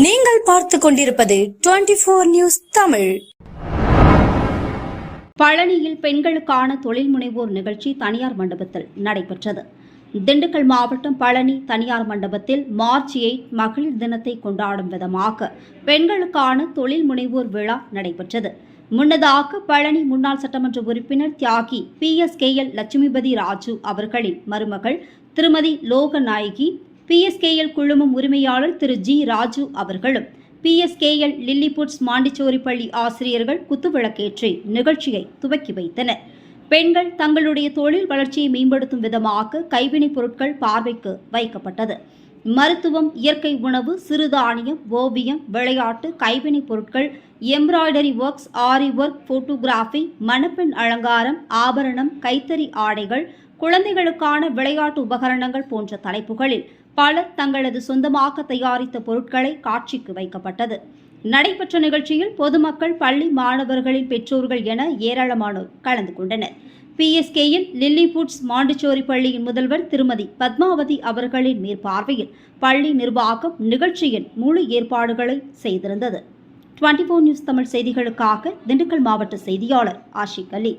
நீங்கள் பார்த்துக் கொண்டிருப்பது 24 நியூஸ் தமிழ். பழனியில் பெண்களுக்கான தொழில் முனைவோர் நிகழ்ச்சி தனியார் மண்டபத்தில் நடைபெற்றது. திண்டுக்கல் மாவட்டம் பழனி தனியார் மண்டபத்தில் மார்ச் 8 மகளிர் தினத்தை கொண்டாடும் விதமாக பெண்களுக்கான தொழில் முனைவோர் விழா நடைபெற்றது. முன்னதாக பழனி முன்னாள் சட்டமன்ற உறுப்பினர் தியாகி PSKL லட்சுமிபதி ராஜு அவர்களின் மருமகள் திருமதி லோகநாயகி, PSKL குழுமம் உரிமையாளர் திரு G ராஜு அவர்களும் PSKL லில்லிபுட்ஸ் மாண்டிச்சோரி பள்ளி ஆசிரியர்கள் குத்துவிளக்கேற்றி நிகழ்ச்சியை துவக்கி வைத்தனர். பெண்கள் தங்களுடைய தொழில் வளர்ச்சியை மேம்படுத்தும் விதமாக கைவினைப் பொருட்கள் பார்வைக்கு வைக்கப்பட்டது. மருத்துவம், இயற்கை உணவு, சிறுதானியம், ஓவியம், விளையாட்டு, கைவினைப் பொருட்கள், எம்ப்ராய்டரி ஒர்க்ஸ், ஆரி ஒர்க், போட்டோகிராஃபி, மணப்பெண் அலங்காரம், ஆபரணம், கைத்தறி ஆடைகள், குழந்தைகளுக்கான விளையாட்டு உபகரணங்கள் போன்ற தலைப்புகளில் பலர் தங்களது சொந்தமாக தயாரித்த பொருட்களை காட்சிக்கு வைக்கப்பட்டது. நடைபெற்ற நிகழ்ச்சியில் பொதுமக்கள், பள்ளி மாணவர்களின் பெற்றோர்கள் என ஏராளமானோர் கலந்து கொண்டனர். PSKL லில்லிபுட்ஸ் மாண்டிச்சோரி பள்ளியின் முதல்வர் திருமதி பத்மாவதி அவர்களின் மேற்பார்வையில் பள்ளி நிர்வாகம் நிகழ்ச்சியின் முழு ஏற்பாடுகளை செய்திருந்தது. 24 நியூஸ் தமிழ் செய்திகளுக்காக திண்டுக்கல் மாவட்ட செய்தியாளர் ஆஷிக் அலி.